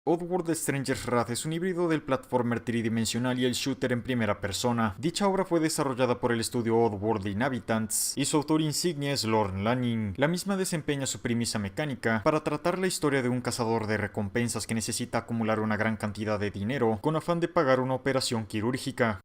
Oddworld Stranger's Wrath es un híbrido del platformer tridimensional y el shooter en primera persona. Dicha obra fue desarrollada por el estudio Oddworld Inhabitants y su autor insignia es Lorne Lanning. La misma desempeña su premisa mecánica para tratar la historia de un cazador de recompensas que necesita acumular una gran cantidad de dinero con afán de pagar una operación quirúrgica.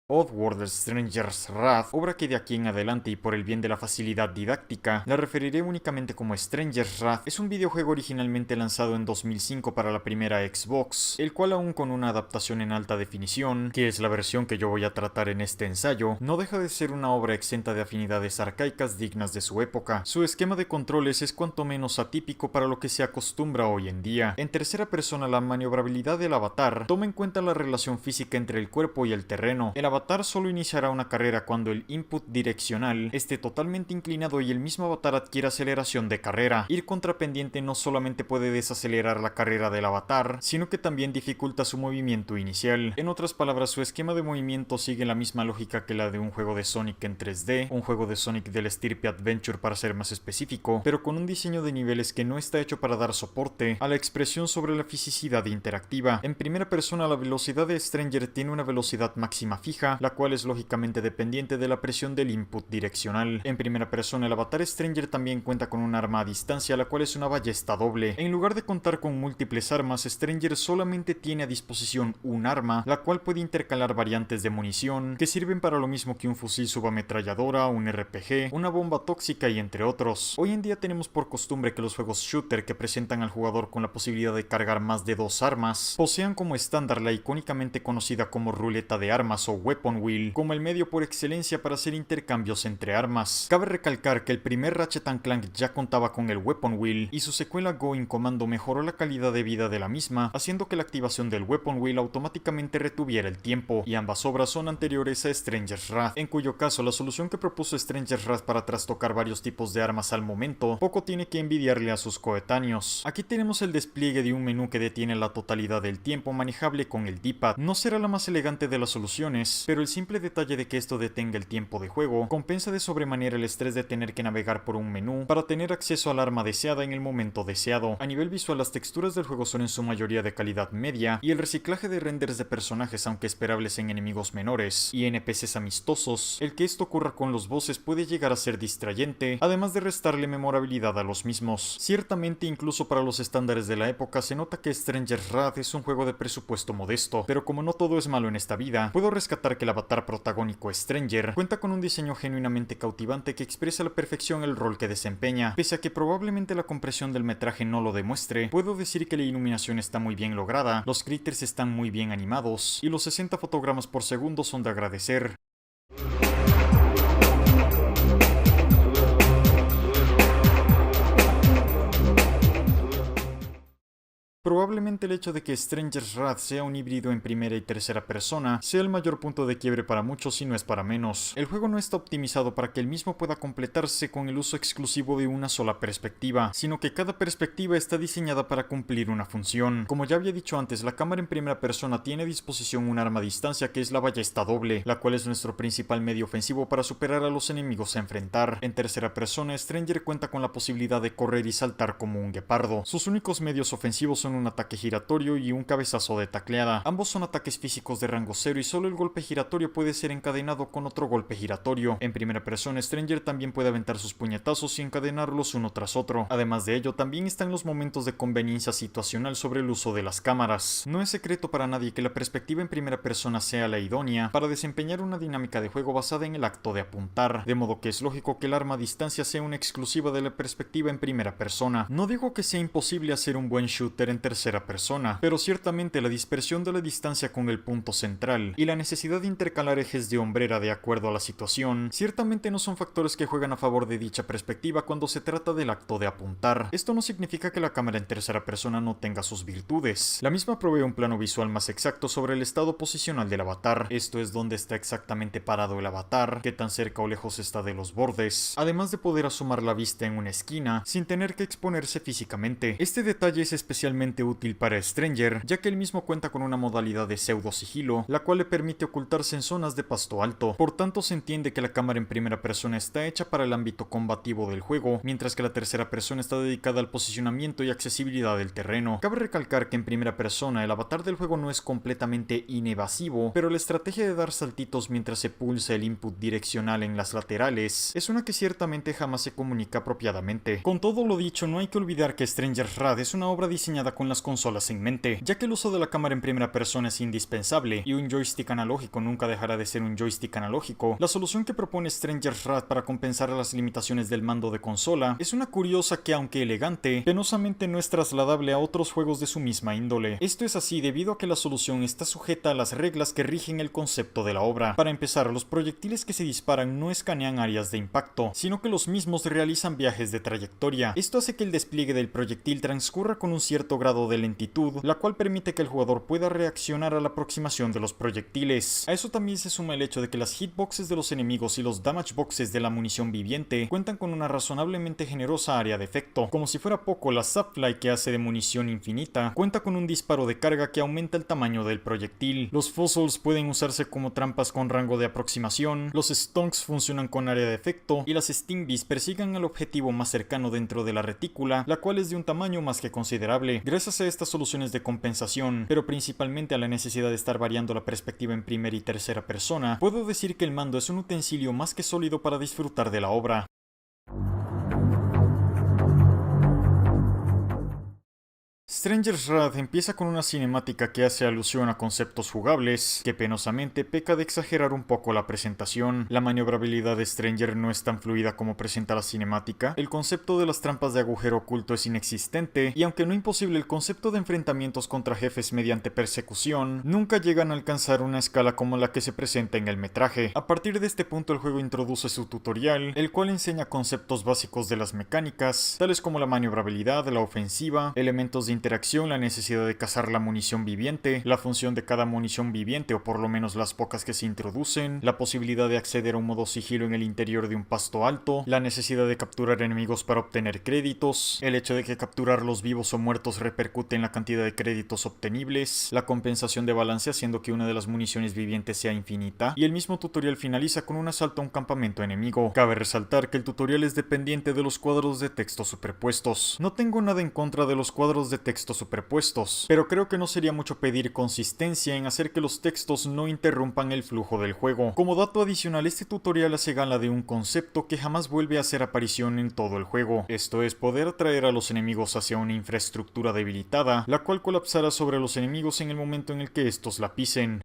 Oddworld Stranger's Wrath, obra que de aquí en adelante y por el bien de la facilidad didáctica, la referiré únicamente como Stranger's Wrath, es un videojuego originalmente lanzado en 2005 para la primera Xbox, el cual aún con una adaptación en alta definición, que es la versión que yo voy a tratar en este ensayo, no deja de ser una obra exenta de afinidades arcaicas dignas de su época. Su esquema de controles es cuanto menos atípico para lo que se acostumbra hoy en día. En tercera persona, la maniobrabilidad del avatar toma en cuenta la relación física entre el cuerpo y el terreno. El avatar solo iniciará una carrera cuando el input direccional esté totalmente inclinado y el mismo avatar adquiera aceleración de carrera. Ir contrapendiente no solamente puede desacelerar la carrera del avatar, sino que también dificulta su movimiento inicial. En otras palabras, su esquema de movimiento sigue la misma lógica que la de un juego de Sonic en 3D, un juego de Sonic del estirpe Adventure para ser más específico, pero con un diseño de niveles que no está hecho para dar soporte a la expresión sobre la fisicidad interactiva. En primera persona, la velocidad de Stranger tiene una velocidad máxima fija, la cual es lógicamente dependiente de la presión del input direccional. En primera persona, el avatar Stranger también cuenta con un arma a distancia, la cual es una ballesta doble. En lugar de contar con múltiples armas, Stranger solamente tiene a disposición un arma, la cual puede intercalar variantes de munición, que sirven para lo mismo que un fusil subametralladora, un RPG, una bomba tóxica y entre otros. Hoy en día tenemos por costumbre que los juegos shooter que presentan al jugador con la posibilidad de cargar más de dos armas, posean como estándar la icónicamente conocida como ruleta de armas o weapon wheel, como el medio por excelencia para hacer intercambios entre armas. Cabe recalcar que el primer Ratchet & Clank ya contaba con el Weapon Wheel y su secuela Going Commando mejoró la calidad de vida de la misma, haciendo que la activación del Weapon Wheel automáticamente retuviera el tiempo, y ambas obras son anteriores a Stranger's Wrath, en cuyo caso la solución que propuso Stranger's Wrath para trastocar varios tipos de armas al momento poco tiene que envidiarle a sus coetáneos. Aquí tenemos el despliegue de un menú que detiene la totalidad del tiempo manejable con el D-pad. No será la más elegante de las soluciones, pero el simple detalle de que esto detenga el tiempo de juego compensa de sobremanera el estrés de tener que navegar por un menú para tener acceso al arma deseada en el momento deseado. A nivel visual, las texturas del juego son en su mayoría de calidad media, y el reciclaje de renders de personajes, aunque esperables en enemigos menores y NPCs amistosos, el que esto ocurra con los bosses puede llegar a ser distrayente, además de restarle memorabilidad a los mismos. Ciertamente, incluso para los estándares de la época, se nota que Stranger's Wrath es un juego de presupuesto modesto, pero como no todo es malo en esta vida, puedo rescatar que el avatar protagónico Stranger cuenta con un diseño genuinamente cautivante que expresa a la perfección el rol que desempeña. Pese a que probablemente la compresión del metraje no lo demuestre, puedo decir que la iluminación está muy bien lograda, los critters están muy bien animados y los 60 fotogramas por segundo son de agradecer. Probablemente el hecho de que Stranger's Wrath sea un híbrido en primera y tercera persona sea el mayor punto de quiebre para muchos y no es para menos. El juego no está optimizado para que el mismo pueda completarse con el uso exclusivo de una sola perspectiva, sino que cada perspectiva está diseñada para cumplir una función. Como ya había dicho antes, la cámara en primera persona tiene a disposición un arma a distancia que es la ballesta doble, la cual es nuestro principal medio ofensivo para superar a los enemigos a enfrentar. En tercera persona, Stranger cuenta con la posibilidad de correr y saltar como un guepardo. Sus únicos medios ofensivos son un ataque giratorio y un cabezazo de tacleada. Ambos son ataques físicos de rango cero y solo el golpe giratorio puede ser encadenado con otro golpe giratorio. En primera persona, Stranger también puede aventar sus puñetazos y encadenarlos uno tras otro. Además de ello, también están los momentos de conveniencia situacional sobre el uso de las cámaras. No es secreto para nadie que la perspectiva en primera persona sea la idónea para desempeñar una dinámica de juego basada en el acto de apuntar, de modo que es lógico que el arma a distancia sea una exclusiva de la perspectiva en primera persona. No digo que sea imposible hacer un buen shooter en tercera persona, pero ciertamente la dispersión de la distancia con el punto central y la necesidad de intercalar ejes de hombrera de acuerdo a la situación ciertamente no son factores que juegan a favor de dicha perspectiva cuando se trata del acto de apuntar. Esto no significa que la cámara en tercera persona no tenga sus virtudes. La misma provee un plano visual más exacto sobre el estado posicional del avatar, esto es dónde está exactamente parado el avatar, qué tan cerca o lejos está de los bordes, además de poder asomar la vista en una esquina sin tener que exponerse físicamente. Este detalle es especialmente especialmente útil para Stranger, ya que el mismo cuenta con una modalidad de pseudo sigilo, la cual le permite ocultarse en zonas de pasto alto. Por tanto, se entiende que la cámara en primera persona está hecha para el ámbito combativo del juego, mientras que la tercera persona está dedicada al posicionamiento y accesibilidad del terreno. Cabe recalcar que en primera persona el avatar del juego no es completamente inevasivo, pero la estrategia de dar saltitos mientras se pulsa el input direccional en las laterales es una que ciertamente jamás se comunica apropiadamente. Con todo lo dicho, no hay que olvidar que Stranger's Wrath es una obra diseñada con las consolas en mente, ya que el uso de la cámara en primera persona es indispensable y un joystick analógico nunca dejará de ser un joystick analógico. La solución que propone Stranger's Wrath para compensar las limitaciones del mando de consola es una curiosa que, aunque elegante, penosamente no es trasladable a otros juegos de su misma índole. Esto es así debido a que la solución está sujeta a las reglas que rigen el concepto de la obra. Para empezar, los proyectiles que se disparan no escanean áreas de impacto, sino que los mismos realizan viajes de trayectoria. Esto hace que el despliegue del proyectil transcurra con un cierto grado de lentitud, la cual permite que el jugador pueda reaccionar a la aproximación de los proyectiles. A eso también se suma el hecho de que las hitboxes de los enemigos y los damage boxes de la munición viviente cuentan con una razonablemente generosa área de efecto. Como si fuera poco, la Sapfly, que hace de munición infinita, cuenta con un disparo de carga que aumenta el tamaño del proyectil. Los fossils pueden usarse como trampas con rango de aproximación, los stonks funcionan con área de efecto y las stingbees persiguen al objetivo más cercano dentro de la retícula, la cual es de un tamaño más que considerable. Gracias a estas soluciones de compensación, pero principalmente a la necesidad de estar variando la perspectiva en primera y tercera persona, puedo decir que el mando es un utensilio más que sólido para disfrutar de la obra. Stranger's Wrath empieza con una cinemática que hace alusión a conceptos jugables, que penosamente peca de exagerar un poco la presentación. La maniobrabilidad de Stranger no es tan fluida como presenta la cinemática, el concepto de las trampas de agujero oculto es inexistente, y aunque no imposible, el concepto de enfrentamientos contra jefes mediante persecución nunca llegan a alcanzar una escala como la que se presenta en el metraje. A partir de este punto el juego introduce su tutorial, el cual enseña conceptos básicos de las mecánicas, tales como la maniobrabilidad, la ofensiva, elementos de interacción, la necesidad de cazar la munición viviente, la función de cada munición viviente o por lo menos las pocas que se introducen, la posibilidad de acceder a un modo sigilo en el interior de un pasto alto, la necesidad de capturar enemigos para obtener créditos, el hecho de que capturarlos vivos o muertos repercute en la cantidad de créditos obtenibles, la compensación de balance haciendo que una de las municiones vivientes sea infinita, y el mismo tutorial finaliza con un asalto a un campamento enemigo. Cabe resaltar que el tutorial es dependiente de los cuadros de texto superpuestos. No tengo nada en contra de los cuadros de textos superpuestos, pero creo que no sería mucho pedir consistencia en hacer que los textos no interrumpan el flujo del juego. Como dato adicional, este tutorial hace gala de un concepto que jamás vuelve a hacer aparición en todo el juego. Esto es poder atraer a los enemigos hacia una infraestructura debilitada, la cual colapsará sobre los enemigos en el momento en el que estos la pisen.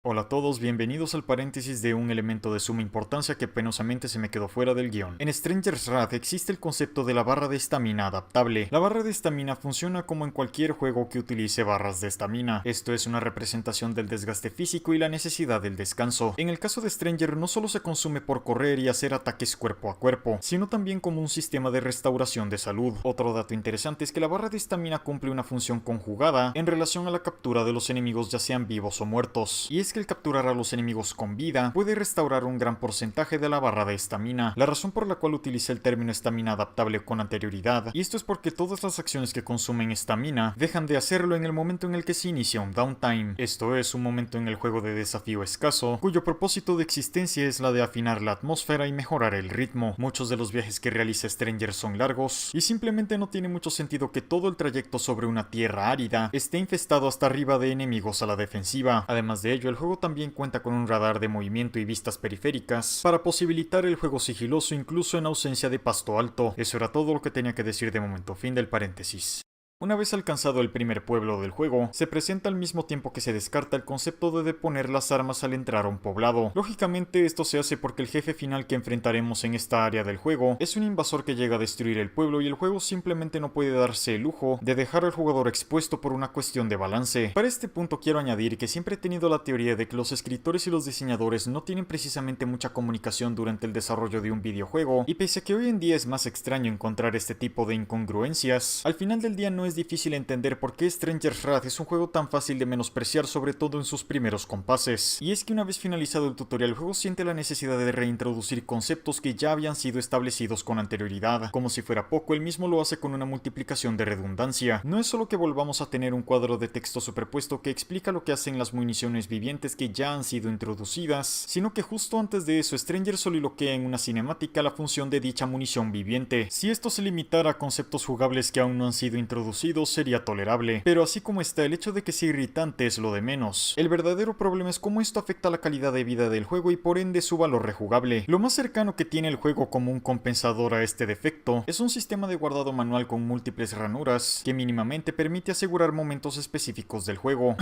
Hola a todos, bienvenidos al paréntesis de un elemento de suma importancia que penosamente se me quedó fuera del guión. En Stranger's Wrath existe el concepto de la barra de estamina adaptable. La barra de estamina funciona como en cualquier juego que utilice barras de estamina. Esto es una representación del desgaste físico y la necesidad del descanso. En el caso de Stranger no solo se consume por correr y hacer ataques cuerpo a cuerpo, sino también como un sistema de restauración de salud. Otro dato interesante es que la barra de estamina cumple una función conjugada en relación a la captura de los enemigos, ya sean vivos o muertos. Y es que el capturar a los enemigos con vida puede restaurar un gran porcentaje de la barra de estamina, la razón por la cual utilicé el término estamina adaptable con anterioridad, y esto es porque todas las acciones que consumen estamina dejan de hacerlo en el momento en el que se inicia un downtime. Esto es un momento en el juego de desafío escaso, cuyo propósito de existencia es la de afinar la atmósfera y mejorar el ritmo. Muchos de los viajes que realiza Stranger son largos, y simplemente no tiene mucho sentido que todo el trayecto sobre una tierra árida esté infestado hasta arriba de enemigos a la defensiva. Además de ello, el juego también cuenta con un radar de movimiento y vistas periféricas para posibilitar el juego sigiloso incluso en ausencia de pasto alto. Eso era todo lo que tenía que decir de momento. Fin del paréntesis. Una vez alcanzado el primer pueblo del juego, se presenta al mismo tiempo que se descarta el concepto de deponer las armas al entrar a un poblado. Lógicamente esto se hace porque el jefe final que enfrentaremos en esta área del juego es un invasor que llega a destruir el pueblo y el juego simplemente no puede darse el lujo de dejar al jugador expuesto por una cuestión de balance. Para este punto quiero añadir que siempre he tenido la teoría de que los escritores y los diseñadores no tienen precisamente mucha comunicación durante el desarrollo de un videojuego, y pese a que hoy en día es más extraño encontrar este tipo de incongruencias, al final del día no es es difícil entender por qué Stranger's Wrath es un juego tan fácil de menospreciar, sobre todo en sus primeros compases. Y es que una vez finalizado el tutorial, el juego siente la necesidad de reintroducir conceptos que ya habían sido establecidos con anterioridad. Como si fuera poco, el mismo lo hace con una multiplicación de redundancia. No es solo que volvamos a tener un cuadro de texto superpuesto que explica lo que hacen las municiones vivientes que ya han sido introducidas, sino que justo antes de eso, Stranger soliloquea en una cinemática la función de dicha munición viviente. Si esto se limitara a conceptos jugables que aún no han sido introducidos, sería tolerable, pero así como está, el hecho de que sea irritante es lo de menos. El verdadero problema es cómo esto afecta la calidad de vida del juego y por ende su valor rejugable. Lo más cercano que tiene el juego como un compensador a este defecto es un sistema de guardado manual con múltiples ranuras que mínimamente permite asegurar momentos específicos del juego.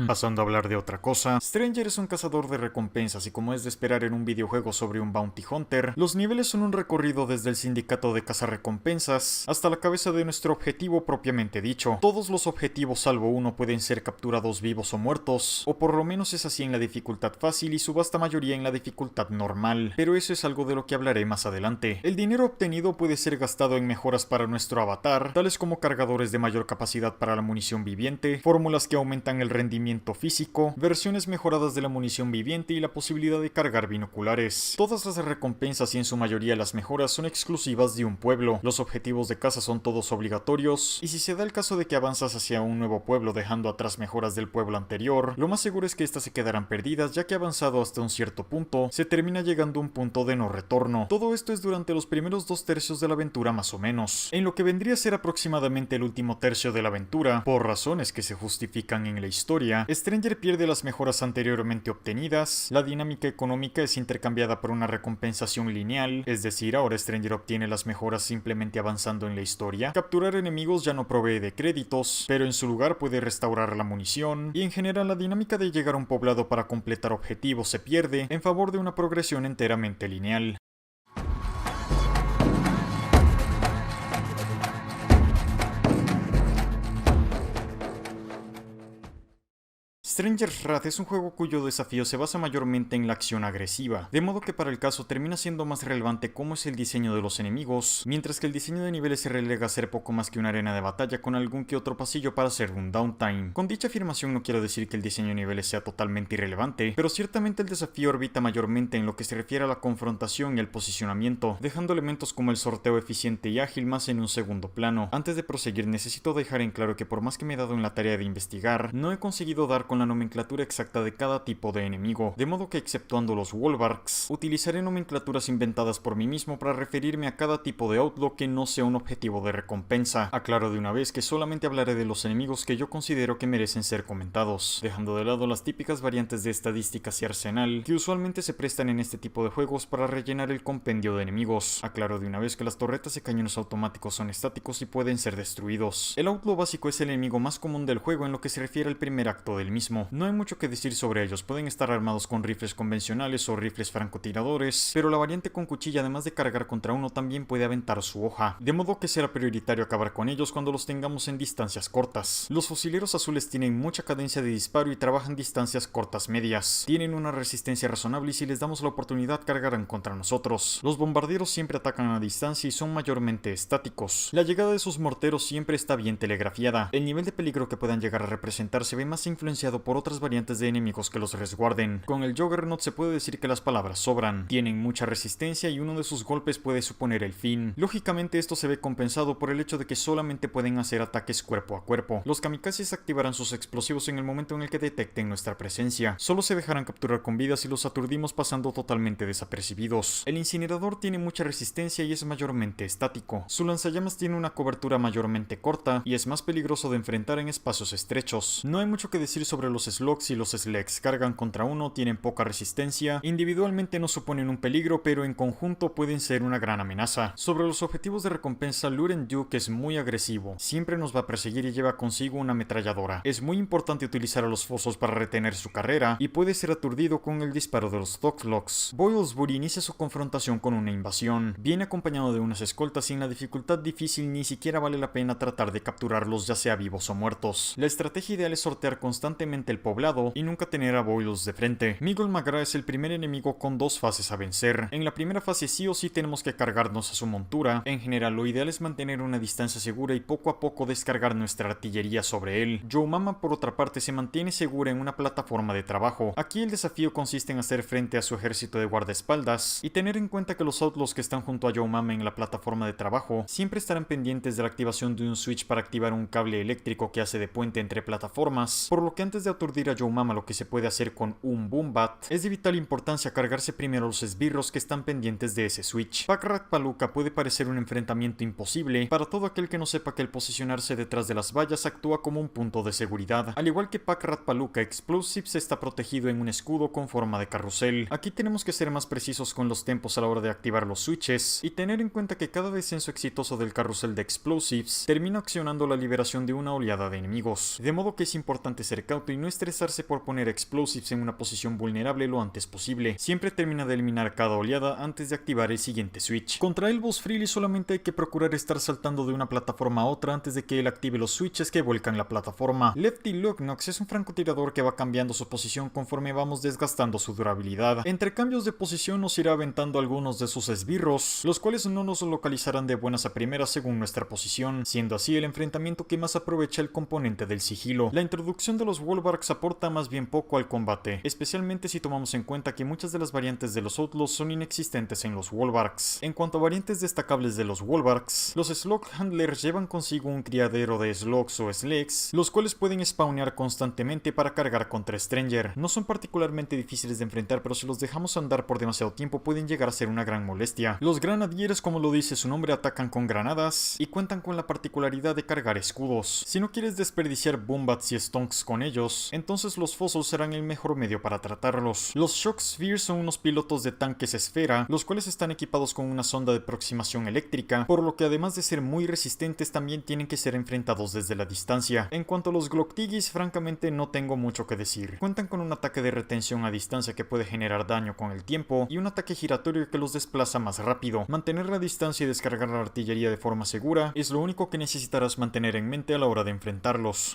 Pasando a hablar de otra cosa, Stranger es un cazador de recompensas y como es de esperar en un videojuego sobre un bounty hunter, los niveles son un recorrido desde el sindicato de cazarrecompensas hasta la cabeza de nuestro objetivo propiamente dicho. Todos los objetivos salvo uno pueden ser capturados vivos o muertos, o por lo menos es así en la dificultad fácil y su vasta mayoría en la dificultad normal, pero eso es algo de lo que hablaré más adelante. El dinero obtenido puede ser gastado en mejoras para nuestro avatar, tales como cargadores de mayor capacidad para la munición viviente, fórmulas que aumentan el rendimiento físico, versiones mejoradas de la munición viviente y la posibilidad de cargar binoculares. Todas las recompensas y en su mayoría las mejoras son exclusivas de un pueblo. Los objetivos de caza son todos obligatorios, y si se da el caso de que avanzas hacia un nuevo pueblo dejando atrás mejoras del pueblo anterior, lo más seguro es que estas se quedarán perdidas, ya que avanzado hasta un cierto punto, se termina llegando a un punto de no retorno. Todo esto es durante los primeros 2/3 de la aventura más o menos. En lo que vendría a ser aproximadamente el último tercio de la aventura, por razones que se justifican en la historia, Stranger pierde las mejoras anteriormente obtenidas, la dinámica económica es intercambiada por una recompensación lineal, es decir, ahora Stranger obtiene las mejoras simplemente avanzando en la historia, capturar enemigos ya no provee de créditos, pero en su lugar puede restaurar la munición, y en general la dinámica de llegar a un poblado para completar objetivos se pierde en favor de una progresión enteramente lineal. Stranger's Wrath es un juego cuyo desafío se basa mayormente en la acción agresiva, de modo que para el caso termina siendo más relevante cómo es el diseño de los enemigos, mientras que el diseño de niveles se relega a ser poco más que una arena de batalla con algún que otro pasillo para hacer un downtime. Con dicha afirmación no quiero decir que el diseño de niveles sea totalmente irrelevante, pero ciertamente el desafío orbita mayormente en lo que se refiere a la confrontación y el posicionamiento, dejando elementos como el sorteo eficiente y ágil más en un segundo plano. Antes de proseguir necesito dejar en claro que por más que me he dado en la tarea de investigar, no he conseguido dar con la nomenclatura exacta de cada tipo de enemigo, de modo que exceptuando los Wolvarks, utilizaré nomenclaturas inventadas por mí mismo para referirme a cada tipo de outlaw que no sea un objetivo de recompensa. Aclaro de una vez que solamente hablaré de los enemigos que yo considero que merecen ser comentados, dejando de lado las típicas variantes de estadísticas y arsenal que usualmente se prestan en este tipo de juegos para rellenar el compendio de enemigos. Aclaro de una vez que las torretas y cañones automáticos son estáticos y pueden ser destruidos. El outlaw básico es el enemigo más común del juego en lo que se refiere al primer acto del mismo. No hay mucho que decir sobre ellos, pueden estar armados con rifles convencionales o rifles francotiradores, pero la variante con cuchilla además de cargar contra uno también puede aventar su hoja, de modo que será prioritario acabar con ellos cuando los tengamos en distancias cortas. Los fusileros azules tienen mucha cadencia de disparo y trabajan distancias cortas medias, tienen una resistencia razonable y si les damos la oportunidad cargarán contra nosotros. Los bombarderos siempre atacan a distancia y son mayormente estáticos. La llegada de sus morteros siempre está bien telegrafiada. El nivel de peligro que puedan llegar a representar se ve más influenciado por otras variantes de enemigos que los resguarden. Con el Juggernaut se puede decir que las palabras sobran. Tienen mucha resistencia y uno de sus golpes puede suponer el fin. Lógicamente esto se ve compensado por el hecho de que solamente pueden hacer ataques cuerpo a cuerpo. Los kamikazes activarán sus explosivos en el momento en el que detecten nuestra presencia. Solo se dejarán capturar con vida si los aturdimos pasando totalmente desapercibidos. El incinerador tiene mucha resistencia y es mayormente estático. Su lanzallamas tiene una cobertura mayormente corta y es más peligroso de enfrentar en espacios estrechos. No hay mucho que decir sobre los slugs y los slegs. Cargan contra uno, tienen poca resistencia, individualmente no suponen un peligro, pero en conjunto pueden ser una gran amenaza. Sobre los objetivos de recompensa, Luren Duke es muy agresivo, siempre nos va a perseguir y lleva consigo una ametralladora. Es muy importante utilizar a los fosos para retener su carrera y puede ser aturdido con el disparo de los Thuglocks. Boylesbury inicia su confrontación con una invasión, viene acompañado de unas escoltas y en la dificultad difícil ni siquiera vale la pena tratar de capturarlos ya sea vivos o muertos. La estrategia ideal es sortear constantemente constantemente el poblado y nunca tener a Boilus de frente. Miguel Magra es el primer enemigo con dos fases a vencer. En la primera fase sí o sí tenemos que cargarnos a su montura. En general lo ideal es mantener una distancia segura y poco a poco descargar nuestra artillería sobre él. Youmama por otra parte se mantiene segura en una plataforma de trabajo. Aquí el desafío consiste en hacer frente a su ejército de guardaespaldas y tener en cuenta que los outlaws que están junto a Youmama en la plataforma de trabajo siempre estarán pendientes de la activación de un switch para activar un cable eléctrico que hace de puente entre plataformas, por lo que antes de aturdir a Youmama lo que se puede hacer con un Boombat es de vital importancia cargarse primero a los esbirros que están pendientes de ese switch. Pakrat Palooka puede parecer un enfrentamiento imposible para todo aquel que no sepa que el posicionarse detrás de las vallas actúa como un punto de seguridad. Al igual que Pakrat Palooka, Explosives está protegido en un escudo con forma de carrusel. Aquí tenemos que ser más precisos con los tempos a la hora de activar los switches y tener en cuenta que cada descenso exitoso del carrusel de Explosives termina accionando la liberación de una oleada de enemigos, de modo que es importante ser cauto y no estresarse por poner Explosives en una posición vulnerable lo antes posible. Siempre termina de eliminar cada oleada antes de activar el siguiente switch. Contra el boss Freely solamente hay que procurar estar saltando de una plataforma a otra antes de que él active los switches que vuelcan la plataforma. Lefty Lucknox es un francotirador que va cambiando su posición conforme vamos desgastando su durabilidad. Entre cambios de posición nos irá aventando algunos de sus esbirros, los cuales no nos localizarán de buenas a primeras según nuestra posición, siendo así el enfrentamiento que más aprovecha el componente del sigilo. La introducción de los Wallbarks aporta más bien poco al combate, especialmente si tomamos en cuenta que muchas de las variantes de los Outlaws son inexistentes en los Wallbarks. En cuanto a variantes destacables de los Wallbarks, los Slug Handlers llevan consigo un criadero de Slugs o Slegs, los cuales pueden spawnear constantemente para cargar contra Stranger. No son particularmente difíciles de enfrentar, pero si los dejamos andar por demasiado tiempo pueden llegar a ser una gran molestia. Los Granadiers, como lo dice su nombre, atacan con granadas y cuentan con la particularidad de cargar escudos. Si no quieres desperdiciar Boombats y Stonks con ellos, entonces los Fossils serán el mejor medio para tratarlos. Los Shock Spheres son unos pilotos de tanques esfera, los cuales están equipados con una sonda de aproximación eléctrica, por lo que además de ser muy resistentes también tienen que ser enfrentados desde la distancia. En cuanto a los Gloktigis, francamente no tengo mucho que decir. Cuentan con un ataque de retención a distancia que puede generar daño con el tiempo y un ataque giratorio que los desplaza más rápido. Mantener la distancia y descargar la artillería de forma segura es lo único que necesitarás mantener en mente a la hora de enfrentarlos.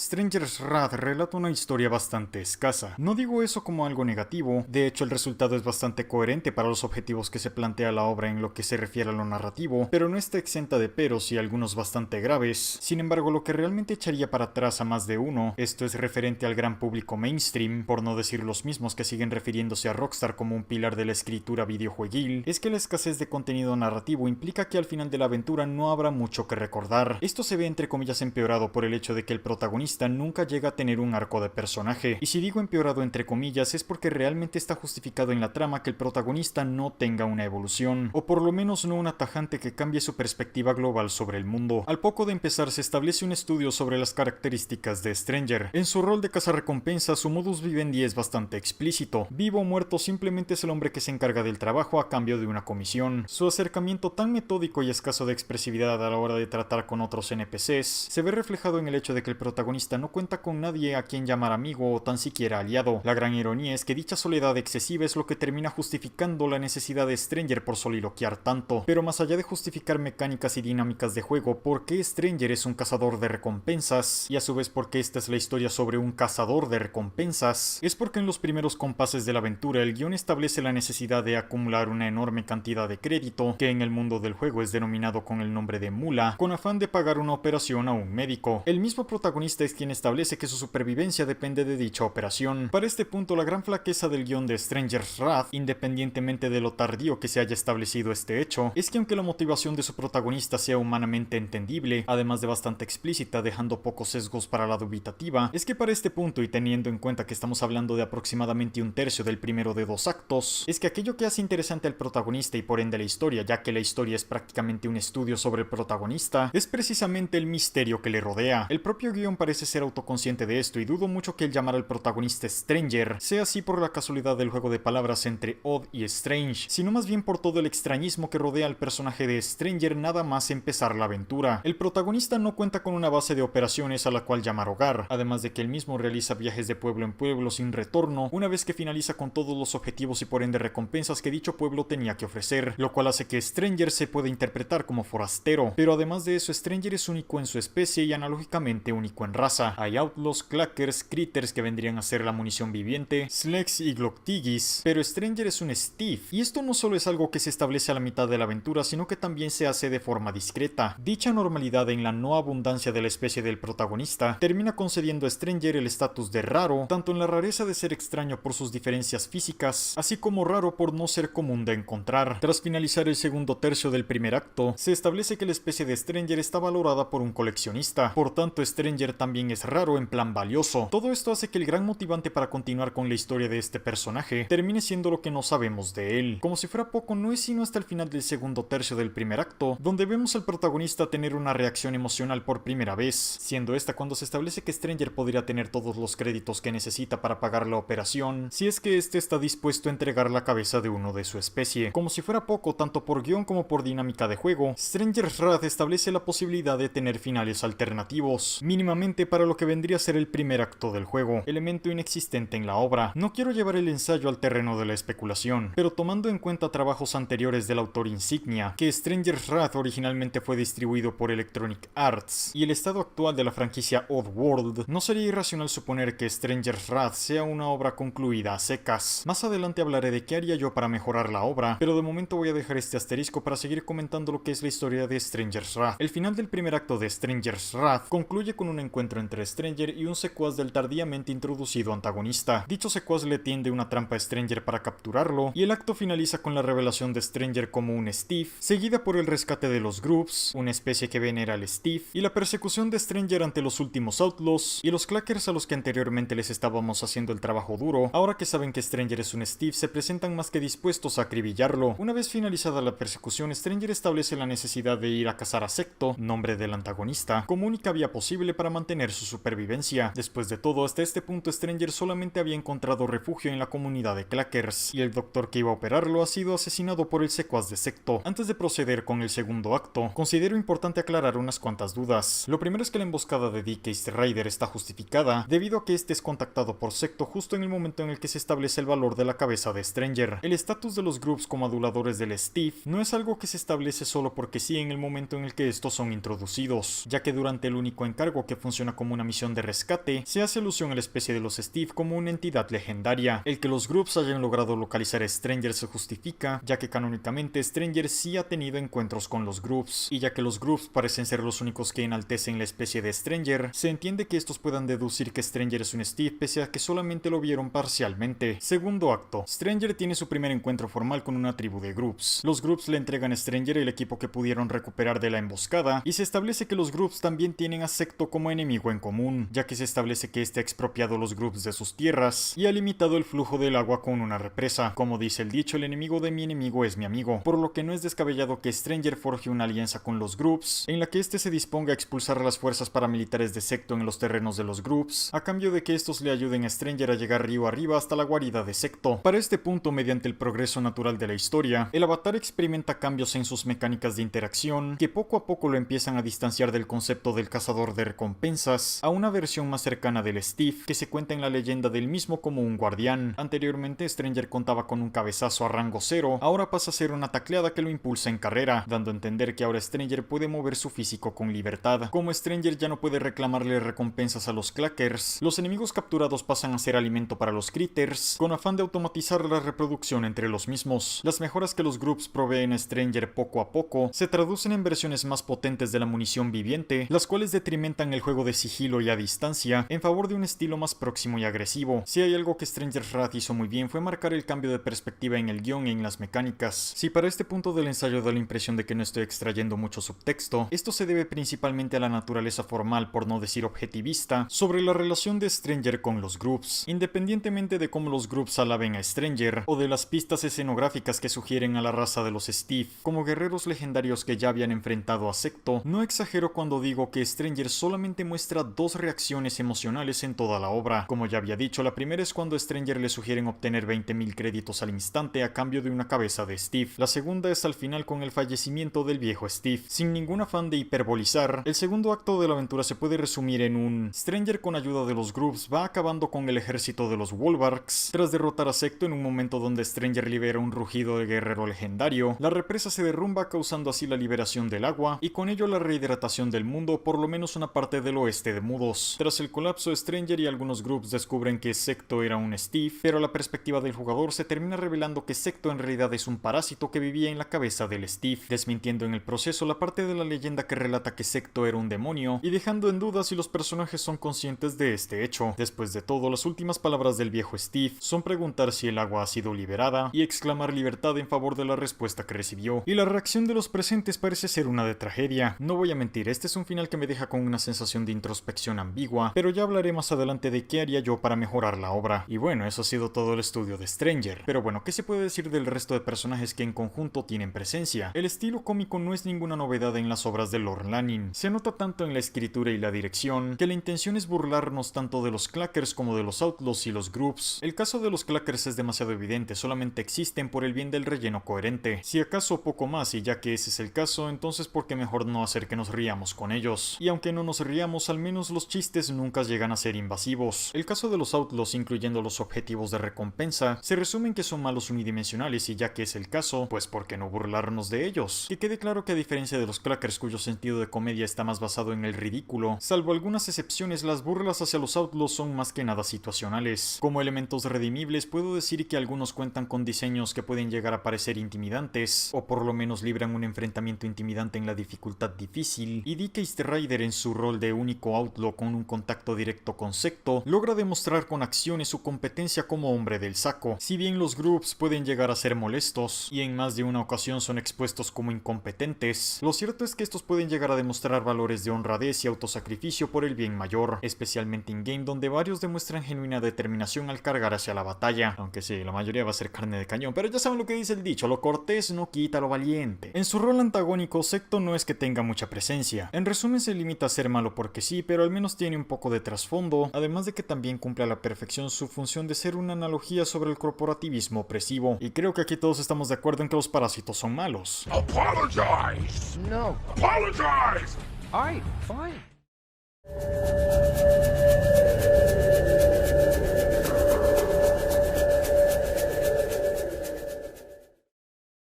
Stranger's Wrath relata una historia bastante escasa. No digo eso como algo negativo, de hecho el resultado es bastante coherente para los objetivos que se plantea la obra en lo que se refiere a lo narrativo, pero no está exenta de peros y algunos bastante graves. Sin embargo, lo que realmente echaría para atrás a más de uno, esto es referente al gran público mainstream, por no decir los mismos que siguen refiriéndose a Rockstar como un pilar de la escritura videojueguil, es que la escasez de contenido narrativo implica que al final de la aventura no habrá mucho que recordar. Esto se ve entre comillas empeorado por el hecho de que el protagonista nunca llega a tener un arco de personaje, y si digo empeorado entre comillas es porque realmente está justificado en la trama que el protagonista no tenga una evolución, o por lo menos no una tajante que cambie su perspectiva global sobre el mundo. Al poco de empezar se establece un estudio sobre las características de Stranger. En su rol de cazarrecompensas su modus vivendi es bastante explícito. Vivo o muerto simplemente es el hombre que se encarga del trabajo a cambio de una comisión. Su acercamiento tan metódico y escaso de expresividad a la hora de tratar con otros NPCs se ve reflejado en el hecho de que el protagonista no cuenta con nadie a quien llamar amigo o tan siquiera aliado. La gran ironía es que dicha soledad excesiva es lo que termina justificando la necesidad de Stranger por soliloquiar tanto. Pero más allá de justificar mecánicas y dinámicas de juego, ¿por qué Stranger es un cazador de recompensas? Y a su vez, ¿por qué esta es la historia sobre un cazador de recompensas? Es porque en los primeros compases de la aventura el guión establece la necesidad de acumular una enorme cantidad de crédito, que en el mundo del juego es denominado con el nombre de mula, con afán de pagar una operación a un médico. El mismo protagonista es quien establece que su supervivencia depende de dicha operación. Para este punto, la gran flaqueza del guión de Stranger's Wrath, independientemente de lo tardío que se haya establecido este hecho, es que aunque la motivación de su protagonista sea humanamente entendible, además de bastante explícita, dejando pocos sesgos para la dubitativa, es que para este punto, y teniendo en cuenta que estamos hablando de aproximadamente un tercio del primero de 2 actos, es que aquello que hace interesante al protagonista y por ende la historia, ya que la historia es prácticamente un estudio sobre el protagonista, es precisamente el misterio que le rodea. El propio guión parece ser autoconsciente de esto y dudo mucho que el llamar al protagonista Stranger sea así por la casualidad del juego de palabras entre odd y strange, sino más bien por todo el extrañismo que rodea al personaje de Stranger nada más empezar la aventura. El protagonista no cuenta con una base de operaciones a la cual llamar hogar, además de que él mismo realiza viajes de pueblo en pueblo sin retorno una vez que finaliza con todos los objetivos y por ende recompensas que dicho pueblo tenía que ofrecer, lo cual hace que Stranger se pueda interpretar como forastero, pero además de eso Stranger es único en su especie y analógicamente único en raza. Hay outlaws, clackers, critters que vendrían a ser la munición viviente, slegs y gloctigis, pero Stranger es un Steve, y esto no solo es algo que se establece a la mitad de la aventura, sino que también se hace de forma discreta. Dicha normalidad en la no abundancia de la especie del protagonista termina concediendo a Stranger el estatus de raro, tanto en la rareza de ser extraño por sus diferencias físicas, así como raro por no ser común de encontrar. Tras finalizar el segundo tercio del primer acto, se establece que la especie de Stranger está valorada por un coleccionista, por tanto Stranger también es raro en plan valioso. Todo esto hace que el gran motivante para continuar con la historia de este personaje termine siendo lo que no sabemos de él. Como si fuera poco, no es sino hasta el final del segundo tercio del primer acto, donde vemos al protagonista tener una reacción emocional por primera vez, siendo esta cuando se establece que Stranger podría tener todos los créditos que necesita para pagar la operación, si es que este está dispuesto a entregar la cabeza de uno de su especie. Como si fuera poco, tanto por guión como por dinámica de juego, Stranger's Wrath establece la posibilidad de tener finales alternativos, mínimamente para lo que vendría a ser el primer acto del juego, elemento inexistente en la obra. No quiero llevar el ensayo al terreno de la especulación, pero tomando en cuenta trabajos anteriores del autor insignia, que Stranger's Wrath originalmente fue distribuido por Electronic Arts, y el estado actual de la franquicia Oddworld, no sería irracional suponer que Stranger's Wrath sea una obra concluida a secas. Más adelante hablaré de qué haría yo para mejorar la obra, pero de momento voy a dejar este asterisco para seguir comentando lo que es la historia de Stranger's Wrath. El final del primer acto de Stranger's Wrath concluye con un encuentro entre Stranger y un secuaz del tardíamente introducido antagonista. Dicho secuaz le tiende una trampa a Stranger para capturarlo, y el acto finaliza con la revelación de Stranger como un Steve, seguida por el rescate de los Groups, una especie que venera al Steve, y la persecución de Stranger ante los últimos Outlaws y los Clackers a los que anteriormente les estábamos haciendo el trabajo duro. Ahora que saben que Stranger es un Steve, se presentan más que dispuestos a acribillarlo. Una vez finalizada la persecución, Stranger establece la necesidad de ir a cazar a Secto, nombre del antagonista, como única vía posible para mantener su supervivencia. Después de todo, hasta este punto Stranger solamente había encontrado refugio en la comunidad de Clackers, y el doctor que iba a operarlo ha sido asesinado por el secuaz de Secto. Antes de proceder con el segundo acto, considero importante aclarar unas cuantas dudas. Lo primero es que la emboscada de DK Strider está justificada, debido a que este es contactado por Secto justo en el momento en el que se establece el valor de la cabeza de Stranger. El estatus de los Groups como aduladores del Steve no es algo que se establece solo porque sí en el momento en el que estos son introducidos, ya que durante el único encargo que funciona como una misión de rescate, se hace alusión a la especie de los Steve como una entidad legendaria. El que los Groups hayan logrado localizar a Stranger se justifica, ya que canónicamente Stranger sí ha tenido encuentros con los Groups, y ya que los Groups parecen ser los únicos que enaltecen la especie de Stranger, se entiende que estos puedan deducir que Stranger es un Steve pese a que solamente lo vieron parcialmente. Segundo acto. Stranger tiene su primer encuentro formal con una tribu de Groups. Los Groups le entregan a Stranger el equipo que pudieron recuperar de la emboscada, y se establece que los Groups también tienen a Secto como enemigo en común, ya que se establece que este ha expropiado los Groups de sus tierras y ha limitado el flujo del agua con una represa. Como dice el dicho, el enemigo de mi enemigo es mi amigo, por lo que no es descabellado que Stranger forje una alianza con los Groups, en la que este se disponga a expulsar a las fuerzas paramilitares de Secto en los terrenos de los Groups, a cambio de que estos le ayuden a Stranger a llegar río arriba hasta la guarida de Secto. Para este punto, mediante el progreso natural de la historia, el avatar experimenta cambios en sus mecánicas de interacción, que poco a poco lo empiezan a distanciar del concepto del cazador de recompensas, a una versión más cercana del Steve, que se cuenta en la leyenda del mismo como un guardián. Anteriormente, Stranger contaba con un cabezazo a rango 0, ahora pasa a ser una tacleada que lo impulsa en carrera, dando a entender que ahora Stranger puede mover su físico con libertad. Como Stranger ya no puede reclamarle recompensas a los Clackers, los enemigos capturados pasan a ser alimento para los Critters, con afán de automatizar la reproducción entre los mismos. Las mejoras que los Groups proveen a Stranger poco a poco se traducen en versiones más potentes de la munición viviente, las cuales detrimentan el juego de sigilo y a distancia en favor de un estilo más próximo y agresivo. Si hay algo que Stranger's Wrath hizo muy bien fue marcar el cambio de perspectiva en el guión y en las mecánicas. Si para este punto del ensayo da la impresión de que no estoy extrayendo mucho subtexto, esto se debe principalmente a la naturaleza formal, por no decir objetivista, sobre la relación de Stranger con los Groups. Independientemente de cómo los Groups alaben a Stranger, o de las pistas escenográficas que sugieren a la raza de los Steve como guerreros legendarios que ya habían enfrentado a Secto, no exagero cuando digo que Stranger solamente muestra muestra dos reacciones emocionales en toda la obra. Como ya había dicho, la primera es cuando Stranger le sugieren obtener 20.000 créditos al instante a cambio de una cabeza de Steve. La segunda es al final con el fallecimiento del viejo Steve. Sin ningún afán de hiperbolizar, el segundo acto de la aventura se puede resumir en un Stranger con ayuda de los Grubs va acabando con el ejército de los Wolbarks. Tras derrotar a Secto en un momento donde Stranger libera un rugido de guerrero legendario, la represa se derrumba causando así la liberación del agua y con ello la rehidratación del mundo, por lo menos una parte del oeste de Mudos. Tras el colapso, Stranger y algunos Grubs descubren que Secto era un Steve, pero a la perspectiva del jugador se termina revelando que Secto en realidad es un parásito que vivía en la cabeza del Steve, desmintiendo en el proceso la parte de la leyenda que relata que Secto era un demonio y dejando en duda si los personajes son conscientes de este hecho. Después de todo, las últimas palabras del viejo Steve son preguntar si el agua ha sido liberada y exclamar libertad en favor de la respuesta que recibió, y la reacción de los presentes parece ser una de tragedia. No voy a mentir, este es un final que me deja con una sensación de introspección ambigua, pero ya hablaré más adelante de qué haría yo para mejorar la obra. Y bueno, eso ha sido todo el estudio de Stranger. Pero bueno, ¿qué se puede decir del resto de personajes que en conjunto tienen presencia? El estilo cómico no es ninguna novedad en las obras de Lorne Lanning. Se nota tanto en la escritura y la dirección que la intención es burlarnos tanto de los Clackers como de los Outlaws y los Grubs. El caso de los Clackers es demasiado evidente, solamente existen por el bien del relleno coherente. Si acaso poco más, y ya que ese es el caso, entonces ¿por qué mejor no hacer que nos riamos con ellos? Y aunque no nos riamos, al menos los chistes nunca llegan a ser invasivos. El caso de los Outlaws, incluyendo los objetivos de recompensa, se resume en que son malos unidimensionales, y ya que es el caso, pues ¿por qué no burlarnos de ellos? Que quede claro que a diferencia de los Clackers, cuyo sentido de comedia está más basado en el ridículo, salvo algunas excepciones, las burlas hacia los Outlaws son más que nada situacionales. Como elementos redimibles, puedo decir que algunos cuentan con diseños que pueden llegar a parecer intimidantes, o por lo menos libran un enfrentamiento intimidante en la dificultad difícil, y DK Strider en su rol de único Outlaw con un contacto directo con Secto, logra demostrar con acciones su competencia como hombre del saco. Si bien los Grubs pueden llegar a ser molestos, y en más de una ocasión son expuestos como incompetentes, lo cierto es que estos pueden llegar a demostrar valores de honradez y autosacrificio por el bien mayor, especialmente in-game donde varios demuestran genuina determinación al cargar hacia la batalla, aunque sí, la mayoría va a ser carne de cañón, pero ya saben lo que dice el dicho, lo cortés no quita lo valiente. En su rol antagónico, Secto no es que tenga mucha presencia, en resumen se limita a ser malo porque sí, pero al menos tiene un poco de trasfondo, además de que también cumple a la perfección su función de ser una analogía sobre el corporativismo opresivo, y creo que aquí todos estamos de acuerdo en que los parásitos son malos. Apologize! No. Apologize! All right, fine.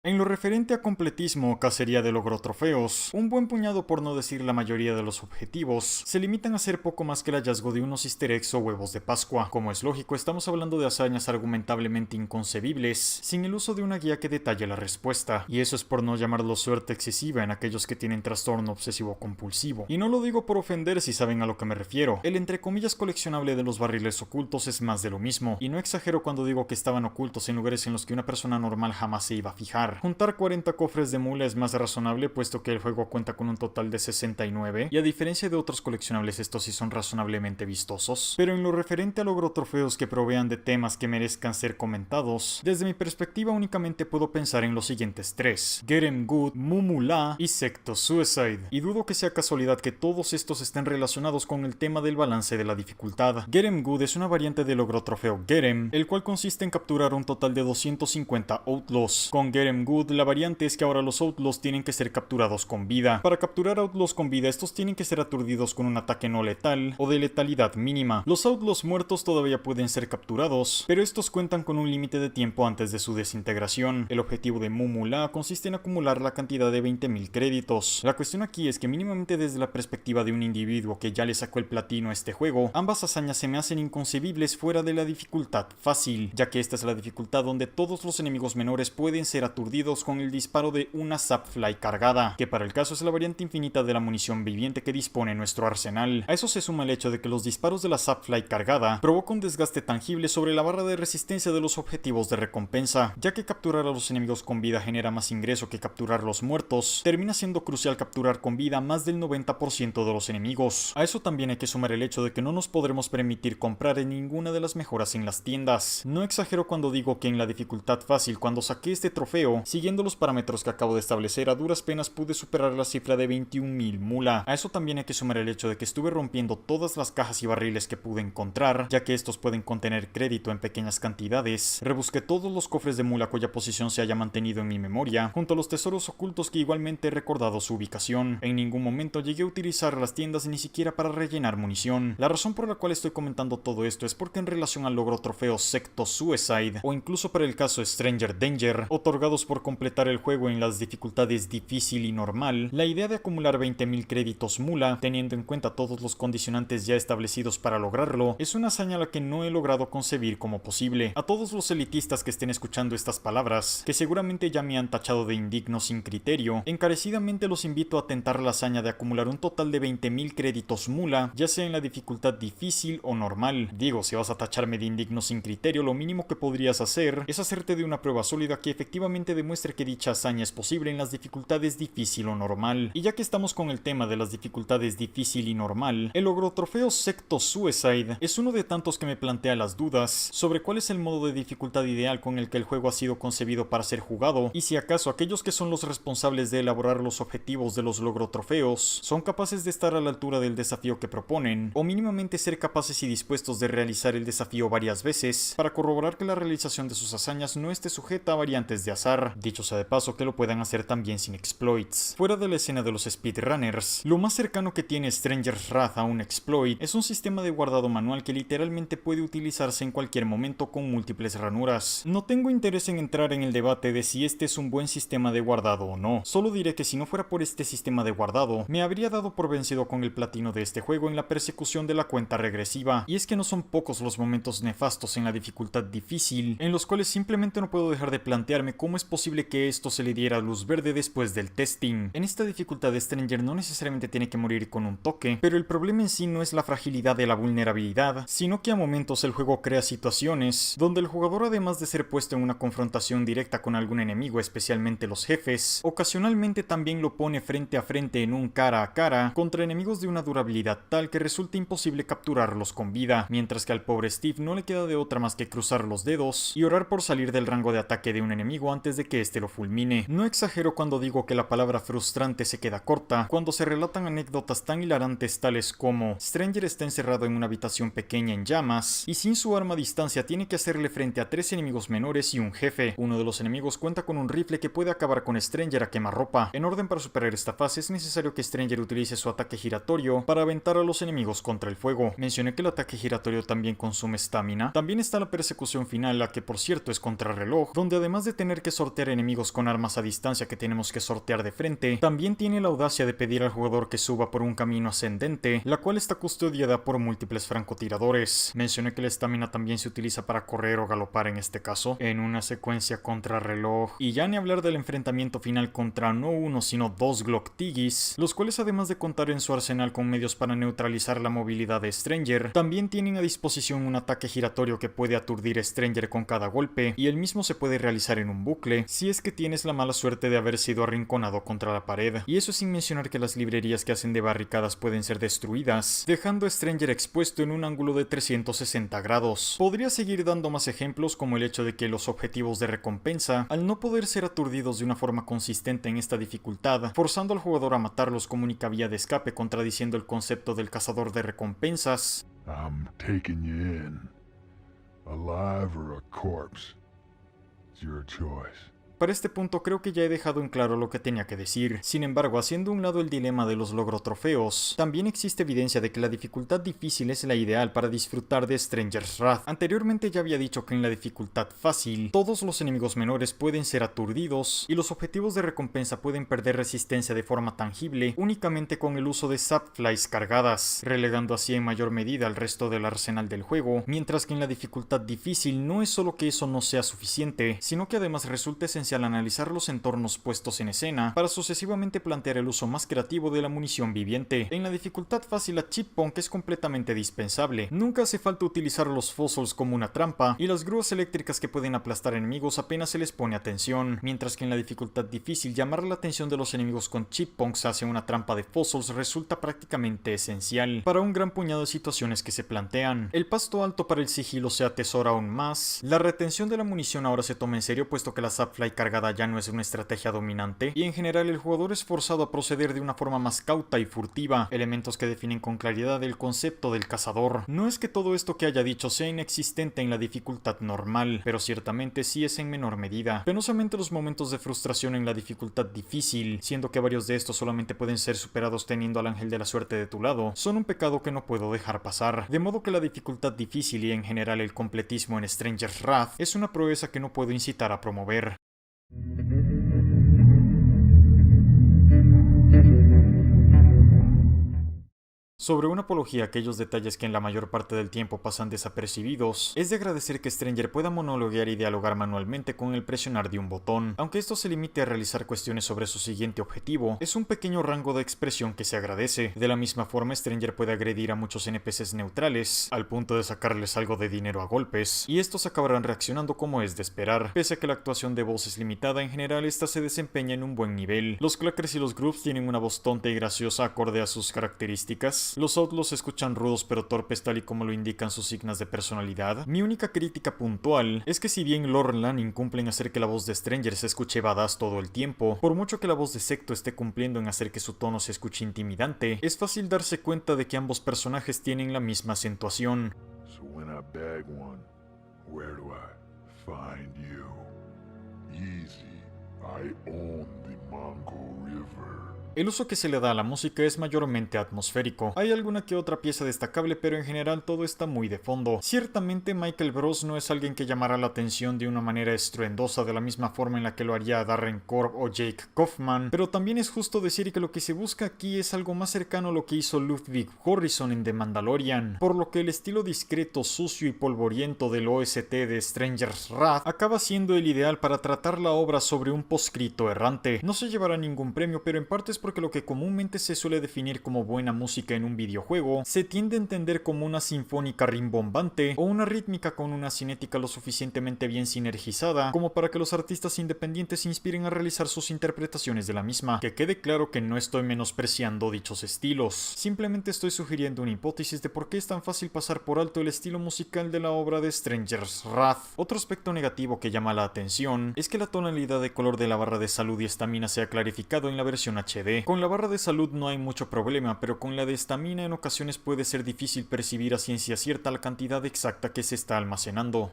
En lo referente a completismo, cacería de logro-trofeos, un buen puñado, por no decir la mayoría de los objetivos, se limitan a ser poco más que el hallazgo de unos easter eggs o huevos de Pascua. Como es lógico, estamos hablando de hazañas argumentablemente inconcebibles, sin el uso de una guía que detalle la respuesta, y eso es por no llamarlo suerte excesiva en aquellos que tienen trastorno obsesivo-compulsivo. Y no lo digo por ofender si saben a lo que me refiero, el entre comillas coleccionable de los barriles ocultos es más de lo mismo, y no exagero cuando digo que estaban ocultos en lugares en los que una persona normal jamás se iba a fijar. Juntar 40 cofres de mula es más razonable puesto que el juego cuenta con un total de 69 y a diferencia de otros coleccionables estos sí son razonablemente vistosos, pero en lo referente a logro trofeos que provean de temas que merezcan ser comentados, desde mi perspectiva únicamente puedo pensar en los siguientes tres: Get 'em Good, Mumula y Secto Suicide, y dudo que sea casualidad que todos estos estén relacionados con el tema del balance de la dificultad. Get 'em Good es una variante del logro trofeo Get 'em, el cual consiste en capturar un total de 250 Outlaws. Con Get 'em Good, la variante es que ahora los Outlaws tienen que ser capturados con vida. Para capturar Outlaws con vida, estos tienen que ser aturdidos con un ataque no letal o de letalidad mínima. Los Outlaws muertos todavía pueden ser capturados, pero estos cuentan con un límite de tiempo antes de su desintegración. El objetivo de Mumula consiste en acumular la cantidad de 20.000 créditos. La cuestión aquí es que mínimamente desde la perspectiva de un individuo que ya le sacó el platino a este juego, ambas hazañas se me hacen inconcebibles fuera de la dificultad fácil, ya que esta es la dificultad donde todos los enemigos menores pueden ser aturdidos con el disparo de una Sapfly cargada, que para el caso es la variante infinita de la munición viviente que dispone nuestro arsenal. A eso se suma el hecho de que los disparos de la Sapfly cargada provocan un desgaste tangible sobre la barra de resistencia de los objetivos de recompensa, ya que capturar a los enemigos con vida genera más ingreso que capturar los muertos, termina siendo crucial capturar con vida más del 90% de los enemigos. A eso también hay que sumar el hecho de que no nos podremos permitir comprar en ninguna de las mejoras en las tiendas. No exagero cuando digo que en la dificultad fácil, cuando saqué este trofeo, siguiendo los parámetros que acabo de establecer, a duras penas pude superar la cifra de 21.000 mula. A eso también hay que sumar el hecho de que estuve rompiendo todas las cajas y barriles que pude encontrar, ya que estos pueden contener crédito en pequeñas cantidades. Rebusqué todos los cofres de mula cuya posición se haya mantenido en mi memoria, junto a los tesoros ocultos que igualmente he recordado su ubicación. En ningún momento llegué a utilizar las tiendas ni siquiera para rellenar munición. La razón por la cual estoy comentando todo esto es porque en relación al logro trofeo Secto Suicide, o incluso para el caso Stranger Danger, otorgados por completar el juego en las dificultades difícil y normal, la idea de acumular 20.000 créditos mula, teniendo en cuenta todos los condicionantes ya establecidos para lograrlo, es una hazaña a la que no he logrado concebir como posible. A todos los elitistas que estén escuchando estas palabras, que seguramente ya me han tachado de indigno sin criterio, encarecidamente los invito a tentar la hazaña de acumular un total de 20.000 créditos mula, ya sea en la dificultad difícil o normal. Digo, si vas a tacharme de indigno sin criterio, lo mínimo que podrías hacer es hacerte de una prueba sólida que efectivamente demuestre que dicha hazaña es posible en las dificultades difícil o normal. Y ya que estamos con el tema de las dificultades difícil y normal, el logro trofeo Secto Suicide es uno de tantos que me plantea las dudas sobre cuál es el modo de dificultad ideal con el que el juego ha sido concebido para ser jugado, y si acaso aquellos que son los responsables de elaborar los objetivos de los logro trofeos son capaces de estar a la altura del desafío que proponen, o mínimamente ser capaces y dispuestos de realizar el desafío varias veces para corroborar que la realización de sus hazañas no esté sujeta a variantes de azar, dicho sea de paso que lo puedan hacer también sin exploits. Fuera de la escena de los speedrunners, lo más cercano que tiene Stranger's Wrath a un exploit es un sistema de guardado manual que literalmente puede utilizarse en cualquier momento con múltiples ranuras. No tengo interés en entrar en el debate de si este es un buen sistema de guardado o no, solo diré que si no fuera por este sistema de guardado, me habría dado por vencido con el platino de este juego en la persecución de la cuenta regresiva, y es que no son pocos los momentos nefastos en la dificultad difícil, en los cuales simplemente no puedo dejar de plantearme cómo es posible que esto se le diera luz verde después del testing. En esta dificultad Stranger no necesariamente tiene que morir con un toque, pero el problema en sí no es la fragilidad de la vulnerabilidad, sino que a momentos el juego crea situaciones donde el jugador, además de ser puesto en una confrontación directa con algún enemigo, especialmente los jefes, ocasionalmente también lo pone frente a frente en un cara a cara contra enemigos de una durabilidad tal que resulta imposible capturarlos con vida, mientras que al pobre Steve no le queda de otra más que cruzar los dedos y orar por salir del rango de ataque de un enemigo antes de que éste lo fulmine. No exagero cuando digo que la palabra frustrante se queda corta cuando se relatan anécdotas tan hilarantes tales como Stranger está encerrado en una habitación pequeña en llamas y sin su arma a distancia tiene que hacerle frente a 3 enemigos menores y un jefe. Uno de los enemigos cuenta con un rifle que puede acabar con Stranger a quemarropa. En orden para superar esta fase es necesario que Stranger utilice su ataque giratorio para aventar a los enemigos contra el fuego. Mencioné que el ataque giratorio también consume estamina. También está la persecución final, la que por cierto es contrarreloj, donde además de tener que sortear enemigos con armas a distancia que tenemos que sortear de frente, también tiene la audacia de pedir al jugador que suba por un camino ascendente, la cual está custodiada por múltiples francotiradores. Mencioné que la estamina también se utiliza para correr o galopar en este caso, en una secuencia contrarreloj. Y ya ni hablar del enfrentamiento final contra no uno sino 2 Glocktigis, los cuales además de contar en su arsenal con medios para neutralizar la movilidad de Stranger, también tienen a disposición un ataque giratorio que puede aturdir a Stranger con cada golpe, y el mismo se puede realizar en un bucle si es que tienes la mala suerte de haber sido arrinconado contra la pared. Y eso sin mencionar que las librerías que hacen de barricadas pueden ser destruidas, dejando a Stranger expuesto en un ángulo de 360 grados. Podría seguir dando más ejemplos, como el hecho de que los objetivos de recompensa, al no poder ser aturdidos de una forma consistente en esta dificultad, forzando al jugador a matarlos como única vía de escape, contradiciendo el concepto del cazador de recompensas. I'm taking you in. Alive or a corpse. It's your choice. Para este punto creo que ya he dejado en claro lo que tenía que decir. Sin embargo, haciendo a un lado el dilema de los logro trofeos, también existe evidencia de que la dificultad difícil es la ideal para disfrutar de Stranger's Wrath. Anteriormente ya había dicho que en la dificultad fácil, todos los enemigos menores pueden ser aturdidos y los objetivos de recompensa pueden perder resistencia de forma tangible únicamente con el uso de Sapflies cargadas, relegando así en mayor medida al resto del arsenal del juego, mientras que en la dificultad difícil no es solo que eso no sea suficiente, sino que además resulta esencial analizar los entornos puestos en escena para sucesivamente plantear el uso más creativo de la munición viviente. En la dificultad fácil la chip punk es completamente dispensable, nunca hace falta utilizar los fossils como una trampa y las grúas eléctricas que pueden aplastar enemigos apenas se les pone atención, mientras que en la dificultad difícil llamar la atención de los enemigos con chip punks hacia una trampa de fossils resulta prácticamente esencial para un gran puñado de situaciones que se plantean. El pasto alto para el sigilo se atesora aún más, la retención de la munición ahora se toma en serio puesto que la Sapfly cargada ya no es una estrategia dominante, y en general el jugador es forzado a proceder de una forma más cauta y furtiva, elementos que definen con claridad el concepto del cazador. No es que todo esto que haya dicho sea inexistente en la dificultad normal, pero ciertamente sí es en menor medida. Penosamente los momentos de frustración en la dificultad difícil, siendo que varios de estos solamente pueden ser superados teniendo al ángel de la suerte de tu lado, son un pecado que no puedo dejar pasar. De modo que la dificultad difícil y en general el completismo en Stranger's Wrath es una proeza que no puedo incitar a promover. Sobre una apología a aquellos detalles que en la mayor parte del tiempo pasan desapercibidos, es de agradecer que Stranger pueda monologuear y dialogar manualmente con el presionar de un botón. Aunque esto se limite a realizar cuestiones sobre su siguiente objetivo, es un pequeño rango de expresión que se agradece. De la misma forma, Stranger puede agredir a muchos NPCs neutrales, al punto de sacarles algo de dinero a golpes, y estos acabarán reaccionando como es de esperar. Pese a que la actuación de voz es limitada, en general esta se desempeña en un buen nivel. Los clackers y los grooves tienen una voz tonta y graciosa acorde a sus características. Los outlaws se escuchan rudos pero torpes tal y como lo indican sus signos de personalidad. Mi única crítica puntual es que si bien Lord Lanning cumple en hacer que la voz de Stranger se escuche badass todo el tiempo, por mucho que la voz de Secto esté cumpliendo en hacer que su tono se escuche intimidante, es fácil darse cuenta de que ambos personajes tienen la misma acentuación. So when I bag one, where do I find you? Easy. I own the Mongol River. El uso que se le da a la música es mayormente atmosférico. Hay alguna que otra pieza destacable, pero en general todo está muy de fondo. Ciertamente Michael Bros no es alguien que llamará la atención de una manera estruendosa de la misma forma en la que lo haría Darren Korb o Jake Kaufman, pero también es justo decir que lo que se busca aquí es algo más cercano a lo que hizo Ludwig Göransson en The Mandalorian, por lo que el estilo discreto, sucio y polvoriento del OST de Stranger's Wrath acaba siendo el ideal para tratar la obra sobre un poscrito errante. No se llevará ningún premio, pero en parte es porque lo que comúnmente se suele definir como buena música en un videojuego se tiende a entender como una sinfónica rimbombante o una rítmica con una cinética lo suficientemente bien sinergizada como para que los artistas independientes se inspiren a realizar sus interpretaciones de la misma. Que quede claro que no estoy menospreciando dichos estilos, simplemente estoy sugiriendo una hipótesis de por qué es tan fácil pasar por alto el estilo musical de la obra de Stranger's Wrath. Otro aspecto negativo que llama la atención es que la tonalidad de color de la barra de salud y estamina se ha clarificado en la versión HD. Con la barra de salud no hay mucho problema, pero con la de estamina en ocasiones puede ser difícil percibir a ciencia cierta la cantidad exacta que se está almacenando.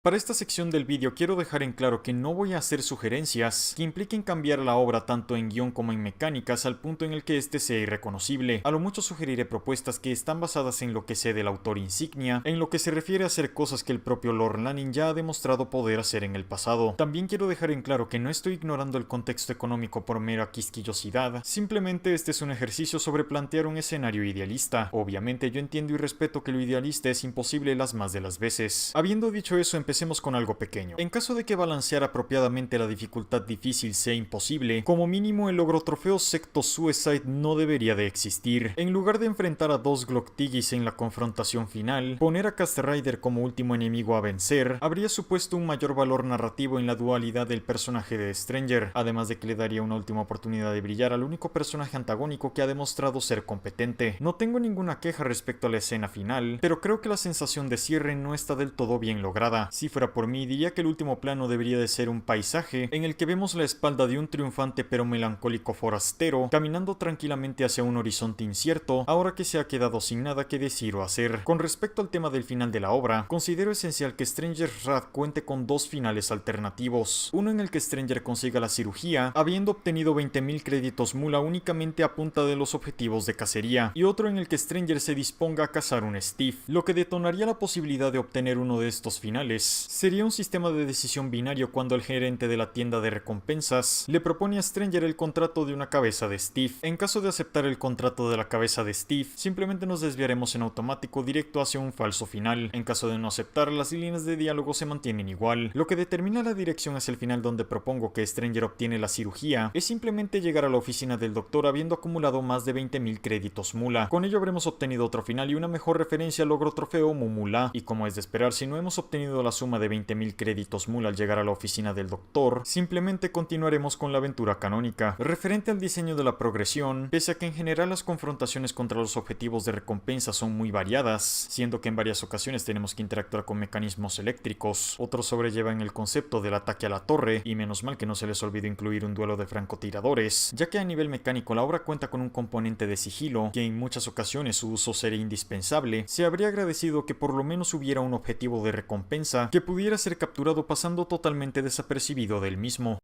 Para esta sección del vídeo quiero dejar en claro que no voy a hacer sugerencias que impliquen cambiar la obra tanto en guión como en mecánicas al punto en el que este sea irreconocible. A lo mucho sugeriré propuestas que están basadas en lo que sé del autor insignia, en lo que se refiere a hacer cosas que el propio Lord Lanning ya ha demostrado poder hacer en el pasado. También quiero dejar en claro que no estoy ignorando el contexto económico por mera quisquillosidad, simplemente este es un ejercicio sobre plantear un escenario idealista. Obviamente yo entiendo y respeto que lo idealista es imposible las más de las veces. Habiendo dicho eso, empecemos con algo pequeño. En caso de que balancear apropiadamente la dificultad difícil sea imposible, como mínimo el logro trofeo Secto Suicide no debería de existir. En lugar de enfrentar a dos Gloktigis en la confrontación final, poner a Cast Rider como último enemigo a vencer habría supuesto un mayor valor narrativo en la dualidad del personaje de Stranger, además de que le daría una última oportunidad de brillar al único personaje antagónico que ha demostrado ser competente. No tengo ninguna queja respecto a la escena final, pero creo que la sensación de cierre no está del todo bien lograda. Si fuera por mí, diría que el último plano debería de ser un paisaje en el que vemos la espalda de un triunfante pero melancólico forastero caminando tranquilamente hacia un horizonte incierto, ahora que se ha quedado sin nada que decir o hacer. Con respecto al tema del final de la obra, considero esencial que Stranger's Wrath cuente con dos finales alternativos. Uno en el que Stranger consiga la cirugía, habiendo obtenido 20.000 créditos mula únicamente a punta de los objetivos de cacería, y otro en el que Stranger se disponga a cazar un Steve. Lo que detonaría la posibilidad de obtener uno de estos finales sería un sistema de decisión binario cuando el gerente de la tienda de recompensas le propone a Stranger el contrato de una cabeza de Steve. En caso de aceptar el contrato de la cabeza de Steve, simplemente nos desviaremos en automático directo hacia un falso final. En caso de no aceptar, las líneas de diálogo se mantienen igual. Lo que determina la dirección hacia el final donde propongo que Stranger obtiene la cirugía es simplemente llegar a la oficina del doctor habiendo acumulado más de 20.000 créditos mula. Con ello habremos obtenido otro final y una mejor referencia al logro trofeo Mumula. Y como es de esperar, si no hemos obtenido la suma de 20.000 créditos mul al llegar a la oficina del doctor, simplemente continuaremos con la aventura canónica. Referente al diseño de la progresión, pese a que en general las confrontaciones contra los objetivos de recompensa son muy variadas, siendo que en varias ocasiones tenemos que interactuar con mecanismos eléctricos, otros sobrellevan el concepto del ataque a la torre, y menos mal que no se les olvidó incluir un duelo de francotiradores, ya que a nivel mecánico la obra cuenta con un componente de sigilo, que en muchas ocasiones su uso sería indispensable. Se habría agradecido que por lo menos hubiera un objetivo de recompensa que pudiera ser capturado pasando totalmente desapercibido del mismo.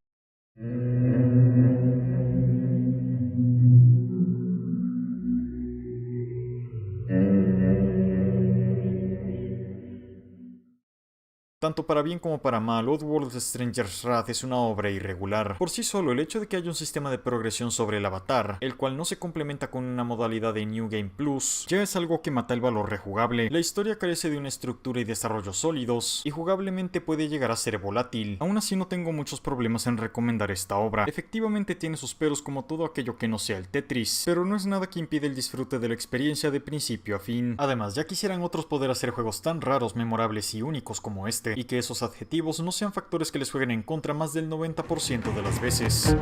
Tanto para bien como para mal, Oddworld Stranger's Wrath es una obra irregular. Por sí solo, el hecho de que haya un sistema de progresión sobre el avatar, el cual no se complementa con una modalidad de New Game Plus, ya es algo que mata el valor rejugable. La historia carece de una estructura y desarrollo sólidos, y jugablemente puede llegar a ser volátil. Aún así no tengo muchos problemas en recomendar esta obra. Efectivamente tiene sus peros como todo aquello que no sea el Tetris, pero no es nada que impide el disfrute de la experiencia de principio a fin. Además, ya quisieran otros poder hacer juegos tan raros, memorables y únicos como este, y que esos adjetivos no sean factores que les jueguen en contra más del 90% de las veces.